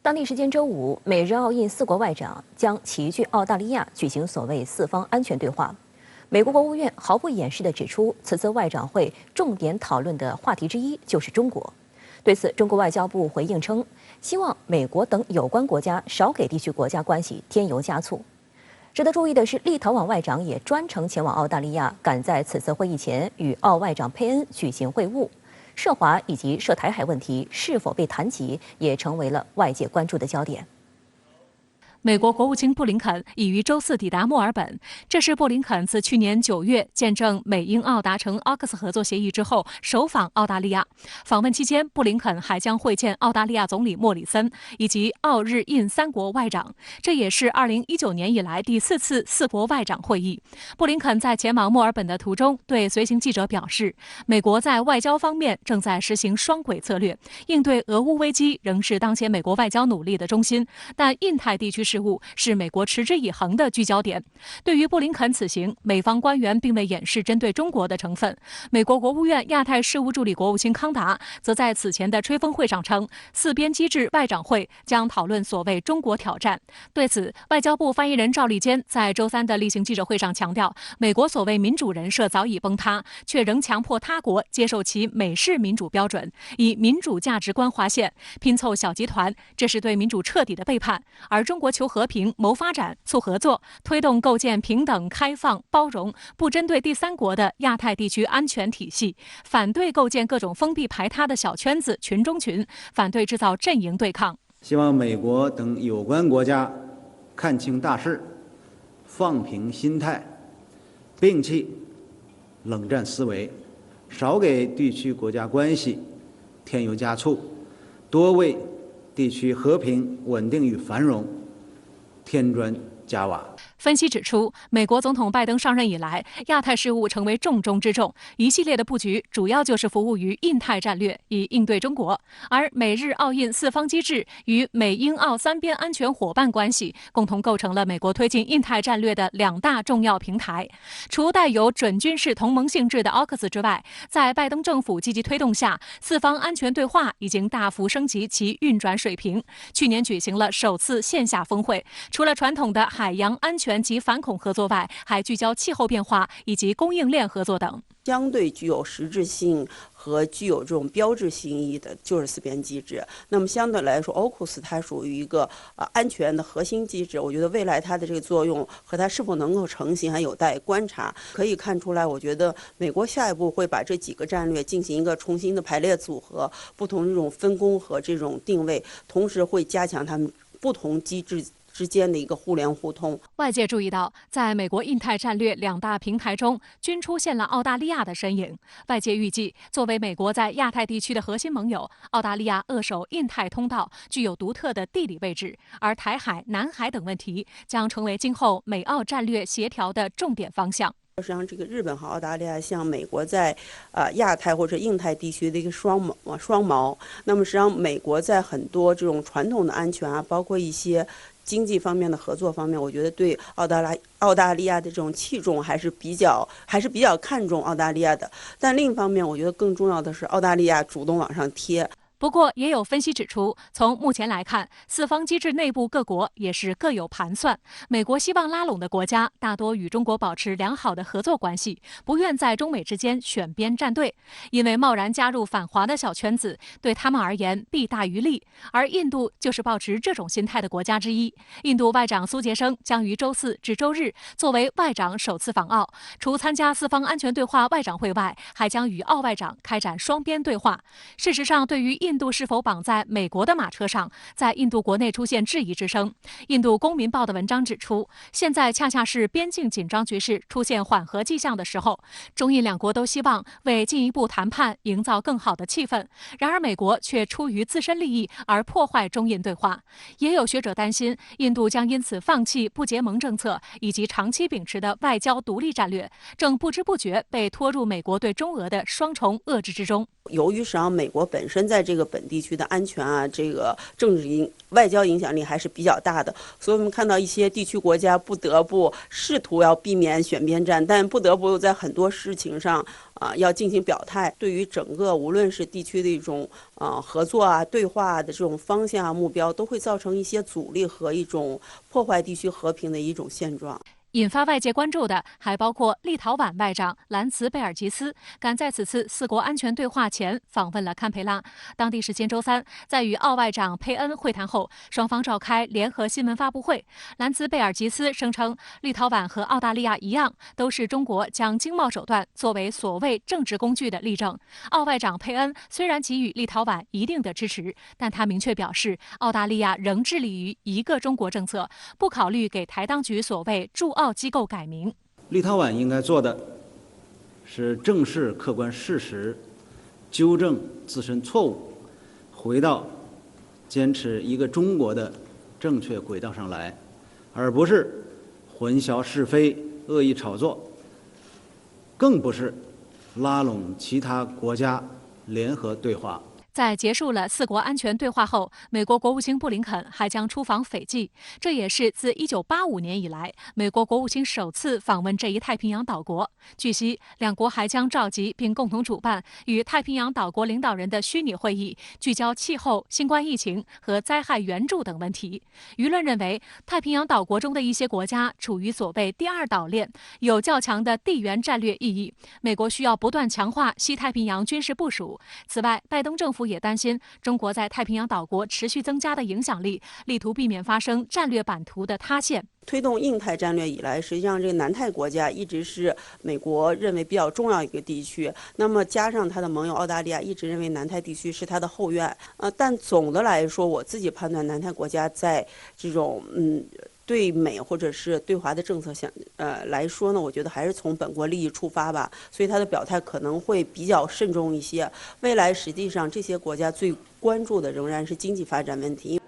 当地时间周五，美日澳印4国外长将齐聚澳大利亚举行所谓四方安全对话。美国国务院毫不掩饰地指出，此次外长会重点讨论的话题之一就是中国。对此，中国外交部回应称，希望美国等有关国家少给地区国家关系添油加醋。值得注意的是，立陶宛外长也专程前往澳大利亚，赶在此次会议前与澳外长佩恩举行会晤。涉华以及涉台海问题是否被谈及，也成为了外界关注的焦点。美国国务卿布林肯已于周四抵达墨尔本，这是布林肯自去年9月见证美英澳达成奥克斯合作协议之后首访澳大利亚。访问期间，布林肯还将会见澳大利亚总理莫里森以及澳日印3国外长，这也是2019年以来第4次4国外长会议。布林肯在前往墨尔本的途中对随行记者表示，美国在外交方面正在实行双轨策略，应对俄乌危机仍是当前美国外交努力的中心，但印太地区事务是美国持之以恒的聚焦点。对于布林肯此行，美方官员并未掩饰针对中国的成分。美国国务院亚太事务助理国务卿康达则在此前的吹风会上称，四边机制外长会将讨论所谓中国挑战。对此，外交部发言人赵立坚在周三的例行记者会上强调，美国所谓民主人设早已崩塌，却仍强迫他国接受其美式民主标准，以民主价值观划线，拼凑小集团，这是对民主彻底的背叛。而中国求和平、谋发展、促合作，推动构建平等、开放、包容、不针对第三国的亚太地区安全体系，反对构建各种封闭排他的小圈子、群中群，反对制造阵营对抗。希望美国等有关国家看清大势，放平心态，摒弃冷战思维，少给地区国家关系添油加醋，多为地区和平、稳定与繁荣添砖加瓦。分析指出，美国总统拜登上任以来，亚太事务成为重中之重，一系列的布局主要就是服务于印太战略，以应对中国。而美日澳印4方机制与美英澳3边安全伙伴关系，共同构成了美国推进印太战略的2大重要平台。除带有准军事同盟性质的 AUKUS 之外，在拜登政府积极推动下，4方安全对话已经大幅升级其运转水平。去年举行了首次线下峰会，除了传统的海洋安全及反恐合作外，还聚焦气候变化以及供应链合作等。相对具有实质性和具有这种标志性意义的就是4边机制。那么相对来说 ，AUKUS 它属于一个安全的核心机制。我觉得未来它的这个作用和它是否能够成型还有待观察。可以看出来，我觉得美国下一步会把这几个战略进行一个重新的排列组合，不同这种分工和这种定位，同时会加强他们不同机制之间的一个互联互通。外界注意到，在美国印太战略2大平台中，均出现了澳大利亚的身影。外界预计，作为美国在亚太地区的核心盟友，澳大利亚扼守印太通道，具有独特的地理位置，而台海、南海等问题将成为今后美澳战略协调的重点方向。实际上，这个日本和澳大利亚像美国在亚太或者印太地区的一个双锚。那么实际上，美国在很多这种传统的安全啊，包括一些经济方面的合作方面，我觉得对澳大利亚的这种器重还是比较看重澳大利亚的。但另一方面，我觉得更重要的是澳大利亚主动往上贴。不过，也有分析指出，从目前来看，4方机制内部各国也是各有盘算。美国希望拉拢的国家大多与中国保持良好的合作关系，不愿在中美之间选边站队，因为贸然加入反华的小圈子对他们而言弊大于利。而印度就是抱持这种心态的国家之一。印度外长苏杰生将于周4至周日作为外长首次访澳，除参加4方安全对话外长会外，还将与澳外长开展双边对话。事实上，对于印度是否绑在美国的马车上，在印度国内出现质疑之声。印度公民报的文章指出，现在恰恰是边境紧张局势出现缓和迹象的时候，中印2国都希望为进一步谈判营造更好的气氛，然而美国却出于自身利益而破坏中印对话。也有学者担心，印度将因此放弃不结盟政策以及长期秉持的外交独立战略，正不知不觉被拖入美国对中俄的双重遏制之中。由于实际上美国本身在这个本地区的安全啊，这个政治外交影响力还是比较大的，所以我们看到一些地区国家不得不试图要避免选边站，但不得不在很多事情上要进行表态，对于整个无论是地区的一种合作啊、对话的这种方向啊、目标，都会造成一些阻力和一种破坏地区和平的一种现状。引发外界关注的还包括立陶宛外长兰茨贝尔吉斯赶在此次四国安全对话前访问了堪培拉。当地时间周三，在与澳外长佩恩会谈后，双方召开联合新闻发布会。兰茨贝尔吉斯声称，立陶宛和澳大利亚一样，都是中国将经贸手段作为所谓政治工具的例证。澳外长佩恩虽然给予立陶宛一定的支持，但他明确表示，澳大利亚仍致力于一个中国政策，不考虑给台当局所谓驻澳机构改名。立陶宛应该做的是正视客观事实，纠正自身错误，回到坚持一个中国的正确轨道上来，而不是混淆是非、恶意炒作，更不是拉拢其他国家联合对话。在结束了四国安全对话后，美国国务卿布林肯还将出访斐济，这也是自1985年以来，美国国务卿首次访问这一太平洋岛国。据悉，两国还将召集并共同主办与太平洋岛国领导人的虚拟会议，聚焦气候、新冠疫情和灾害援助等问题。舆论认为，太平洋岛国中的一些国家处于所谓第二岛链，有较强的地缘战略意义。美国需要不断强化西太平洋军事部署。此外，拜登政府也担心中国在太平洋岛国持续增加的影响力，力图避免发生战略版图的塌陷。推动印太战略以来，实际上这个南太国家一直是美国认为比较重要一个地区。那么加上它的盟友澳大利亚一直认为南太地区是它的后院。但总的来说，我自己判断南太国家在这种对美或者是对华的政策来说呢，我觉得还是从本国利益出发吧，所以他的表态可能会比较慎重一些。未来实际上这些国家最关注的仍然是经济发展问题。